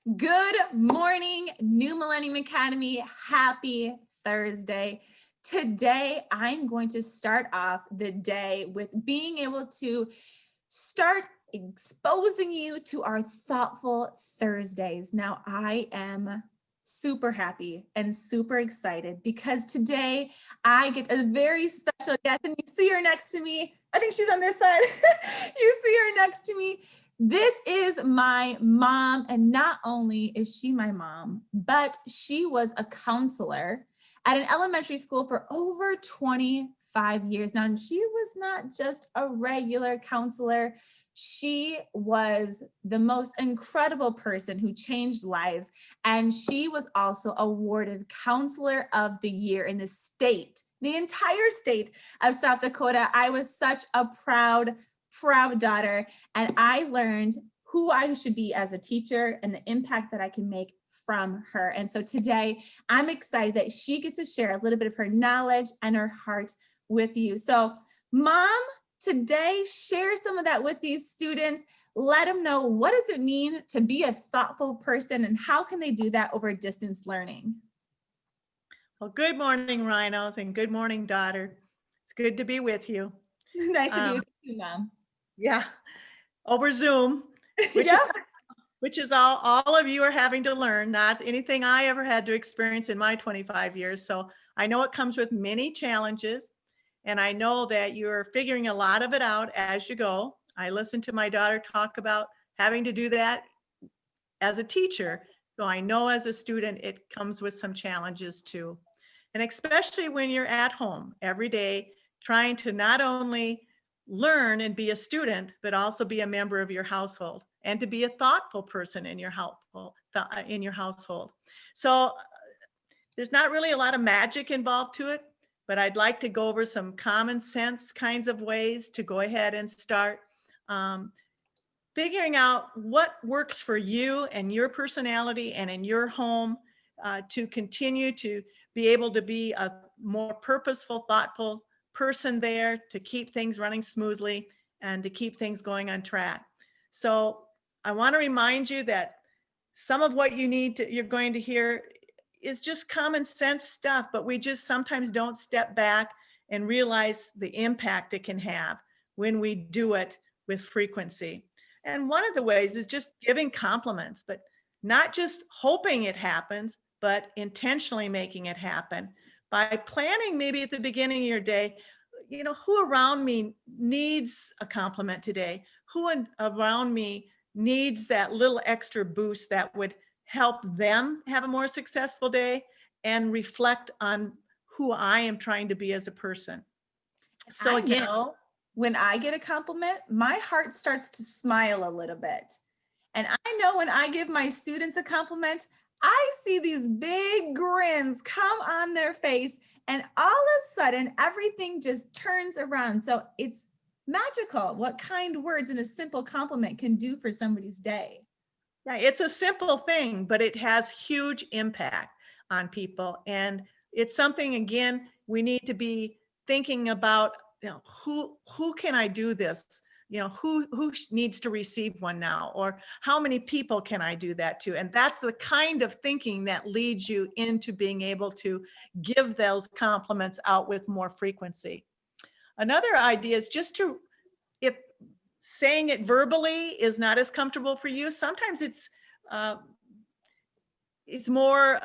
Good morning, New Millennium Academy. Happy Thursday. Today, I'm going to start off the day with being able to start exposing you to our Thoughtful Thursdays. Now, I am super happy and super excited because today I get a very special guest, and you see her next to me. I think she's on this side. You see her next to me. This is my mom, and not only is she my mom, but she was a counselor at an elementary school for over 25 years now. And she was not just a regular counselor. She was the most incredible person who changed lives. And she was also awarded Counselor of the Year in the state, the entire state of South Dakota. I was such a proud daughter, and I learned who I should be as a teacher and the impact that I can make from her. And so today I'm excited that she gets to share a little bit of her knowledge and her heart with you. So Mom, today share some of that with these students. Let them know, what does it mean to be a thoughtful person, and how can they do that over distance learning? Well, good morning, Rhinos, and good morning, daughter. It's good to be with you. Nice to be Um, with you, Mom. yeah, over Zoom, which is Yep. which is all of you are having to learn, not anything I ever had to experience in my 25 years. So I know it comes with many challenges, and I know that you're figuring a lot of it out as you go. I listened to my daughter talk about having to do that as a teacher. So I know as a student, it comes with some challenges too. And especially when you're at home every day, trying to not only learn and be a student, but also be a member of your household and to be a thoughtful person in your household. So there's not really a lot of magic involved to it, but I'd like to go over some common sense kinds of ways to go ahead and start um, figuring out what works for you and your personality and in your home to continue to be able to be a more purposeful, thoughtful person there to keep things running smoothly and to keep things going on track. So I want to remind you that some of what you're going to hear is just common sense stuff, but we just sometimes don't step back and realize the impact it can have when we do it with frequency. And one of the ways is just giving compliments, but not just hoping it happens, but intentionally making it happen by planning maybe at the beginning of your day, who around me needs a compliment today? Around me needs that little extra boost that would help them have a more successful day and reflect on who I am trying to be as a person. So I again, know when I get a compliment, my heart starts to smile a little bit. And I know when I give my students a compliment, I see these big grins come on their face, and all of a sudden, everything just turns around. So it's magical what kind words and a simple compliment can do for somebody's day. yeah, it's a simple thing, but it has huge impact on people. And it's something, again, we need to be thinking about, who can I do this? Who needs to receive one now? Or how many people can I do that to? And that's the kind of thinking that leads you into being able to give those compliments out with more frequency. Another idea is just to, if saying it verbally is not as comfortable for you, sometimes uh, it's more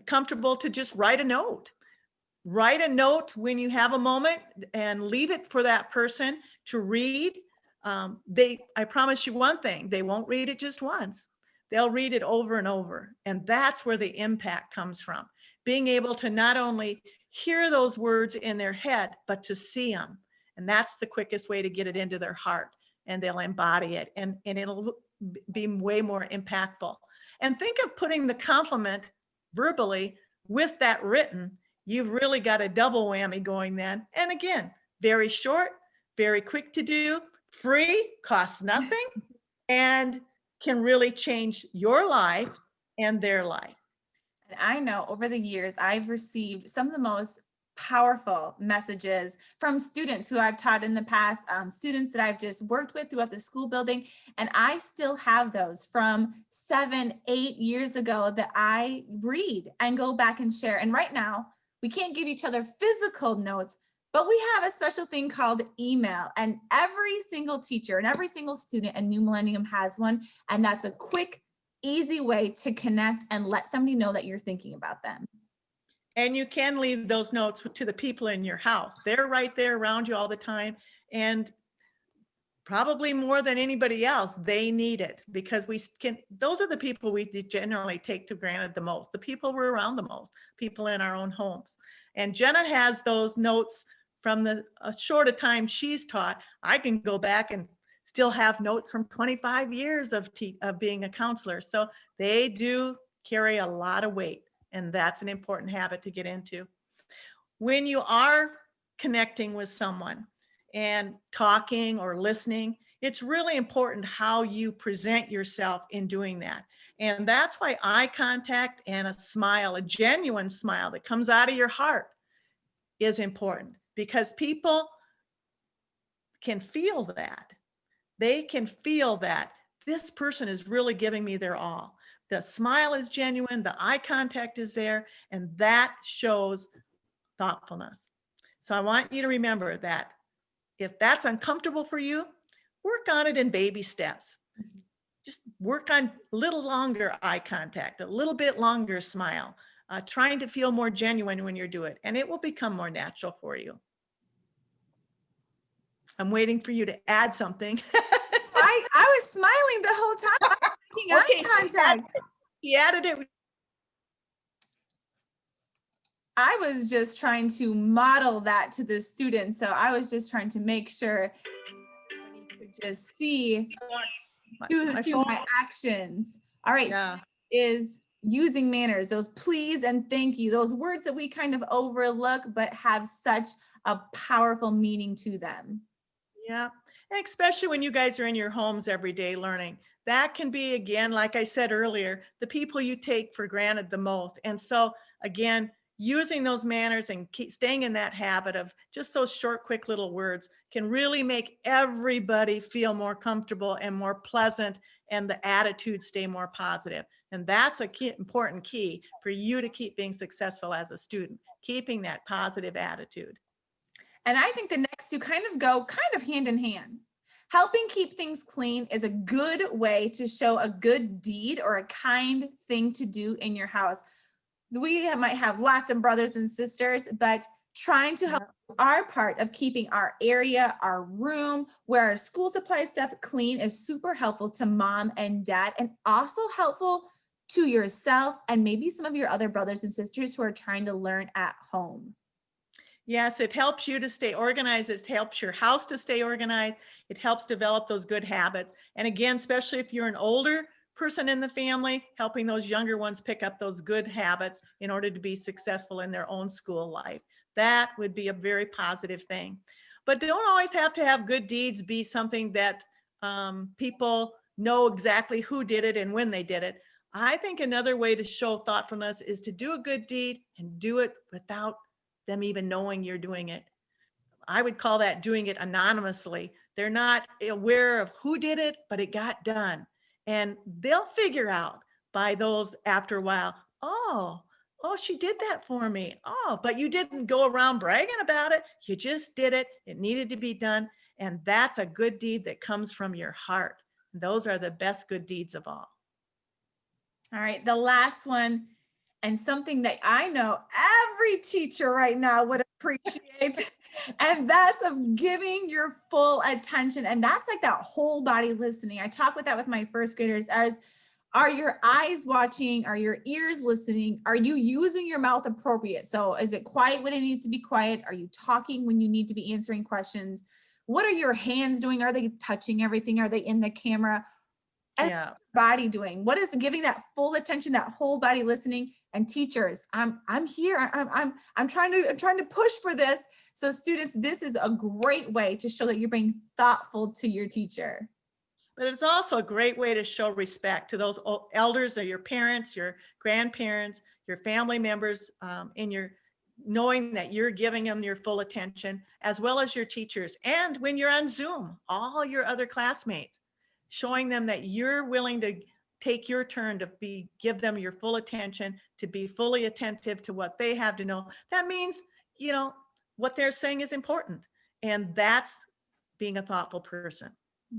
comfortable to just write a note. Write a note when you have a moment and leave it for that person to read. I promise you one thing, they won't read it just once. They'll read it over and over. And that's where the impact comes from. Being able to not only hear those words in their head, but to see them. And that's the quickest way to get it into their heart, and they'll embody it, and it'll be way more impactful. And think of putting the compliment verbally with that written. You've really got a double whammy going then. And again, very short, very quick to do, free, costs nothing, and can really change your life and their life. And I know over the years, I've received some of the most powerful messages from students who I've taught in the past, students that I've just worked with throughout the school building. And I still have those from 7, 8 years ago that I read and go back and share. And right now, we can't give each other physical notes, but we have a special thing called email. And every single teacher and every single student in New Millennium has one. And that's a quick, easy way to connect and let somebody know that you're thinking about them. And you can leave those notes to the people in your house. They're right there around you all the time. And probably more than anybody else, they need it, because those are the people we generally take for granted the most, the people we're around the most, people in our own homes. And Jenna has those notes from the short a time she's taught. I can go back and still have notes from 25 years of being a counselor. So they do carry a lot of weight. And that's an important habit to get into. When you are connecting with someone and talking or listening, it's really important how you present yourself in doing that. And that's why eye contact and a smile, a genuine smile that comes out of your heart, is important, because people can feel that. They can feel that this person is really giving me their all. The smile is genuine, the eye contact is there, and that shows thoughtfulness. So I want you to remember that if that's uncomfortable for you, work on it in baby steps. Just work on a little longer eye contact, a little bit longer smile, trying to feel more genuine when you do it, and it will become more natural for you. I'm waiting for you to add something. I was smiling the whole time. Okay, eye contact. He added it. I was just trying to model that to the students. So I was just trying to make sure everybody could just see through my actions. All right. Yeah. So is using manners, those please and thank you, those words that we kind of overlook, but have such a powerful meaning to them. Yeah. And especially when you guys are in your homes every day learning, that can be, again, like I said earlier, the people you take for granted the most. And so again, using those manners and staying in that habit of just those short, quick little words can really make everybody feel more comfortable and more pleasant, and the attitude stay more positive. And that's a important key for you to keep being successful as a student, keeping that positive attitude. And I think the next two kind of hand in hand. Helping keep things clean is a good way to show a good deed or a kind thing to do in your house. We might have lots of brothers and sisters, but trying to help our part of keeping our area, our room, where our school supply stuff clean is super helpful to mom and dad, and also helpful to yourself and maybe some of your other brothers and sisters who are trying to learn at home. Yes, it helps you to stay organized. It helps your house to stay organized. It helps develop those good habits. And again, especially if you're an older person in the family, helping those younger ones pick up those good habits in order to be successful in their own school life. That would be a very positive thing. But don't always have to have good deeds be something that people know exactly who did it and when they did it. I think another way to show thoughtfulness is to do a good deed and do it without them even knowing you're doing it. I would call that doing it anonymously. They're not aware of who did it, but it got done. And they'll figure out by those after a while, oh, she did that for me. Oh, but you didn't go around bragging about it. You just did it. It needed to be done. And that's a good deed that comes from your heart. Those are the best good deeds of all. All right, the last one, and something that I know every teacher right now would appreciate, and that's of giving your full attention. And that's like that whole body listening. I talk with that with my first graders as, are your eyes watching? Are your ears listening? Are you using your mouth appropriate? So is it quiet when it needs to be quiet? Are you talking when you need to be answering questions? What are your hands doing? Are they touching everything? Are they in the camera? And yeah. Body doing? What is giving that full attention, that whole body listening? And teachers, I'm here. I'm trying to push for this. So students, this is a great way to show that you're being thoughtful to your teacher. But it's also a great way to show respect to those elders or your parents, your grandparents, your family members in your knowing that you're giving them your full attention, as well as your teachers. And when you're on Zoom, all your other classmates, showing them that you're willing to take your turn to give them your full attention, to be fully attentive to what they have to know. That means, what they're saying is important. And that's being a thoughtful person.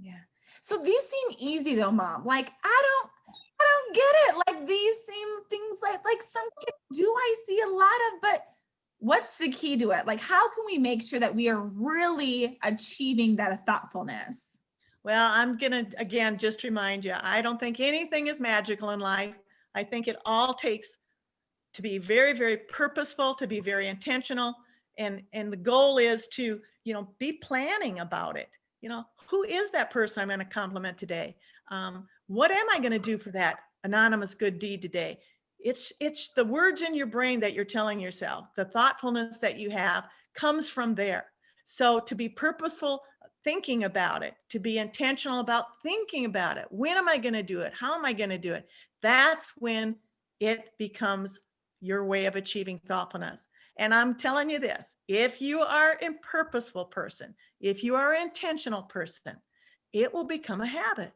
Yeah. So these seem easy though, Mom. Like, I don't get it. Like these seem things like some kids do I see a lot of, but what's the key to it? Like, how can we make sure that we are really achieving that thoughtfulness? Well, I'm going to, again, just remind you, I don't think anything is magical in life. I think it all takes to be very, very purposeful, to be very intentional. And the goal is to, be planning about it. Who is that person I'm going to compliment today? What am I going to do for that anonymous good deed today? It's the words in your brain that you're telling yourself. The thoughtfulness that you have comes from there. So to be purposeful, thinking about it, to be intentional about thinking about it. When am I going to do it? How am I going to do it? That's when it becomes your way of achieving thoughtfulness. And I'm telling you this, if you are a purposeful person, if you are an intentional person, it will become a habit.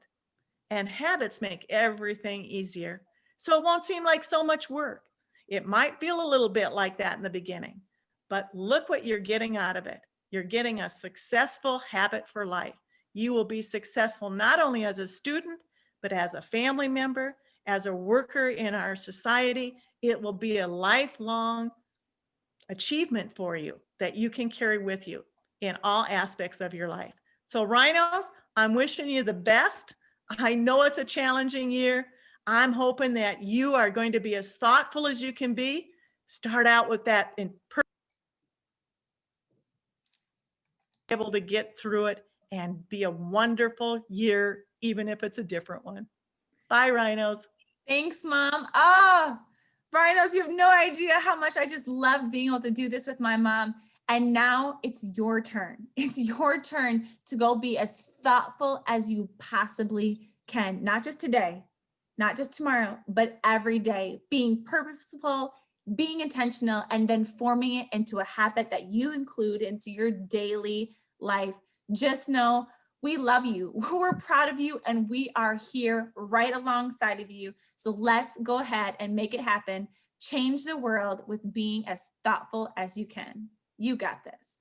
And habits make everything easier. So it won't seem like so much work. It might feel a little bit like that in the beginning, but look what you're getting out of it. You're getting a successful habit for life. You will be successful not only as a student, but as a family member, as a worker in our society. It will be a lifelong achievement for you that you can carry with you in all aspects of your life. So Rhinos, I'm wishing you the best. I know it's a challenging year. I'm hoping that you are going to be as thoughtful as you can be. Start out with that in able to get through it and be a wonderful year, even if it's a different one. Bye, Rhinos. Thanks, Mom. Oh, Rhinos, you have no idea how much I just loved being able to do this with my mom. And now it's your turn. It's your turn to go be as thoughtful as you possibly can. Not just today, not just tomorrow, but every day. Being purposeful, being intentional, and then forming it into a habit that you include into your daily life. Just know we love you. We're proud of you, and we are here right alongside of you. So let's go ahead and make it happen. Change the world with being as thoughtful as you can. You got this.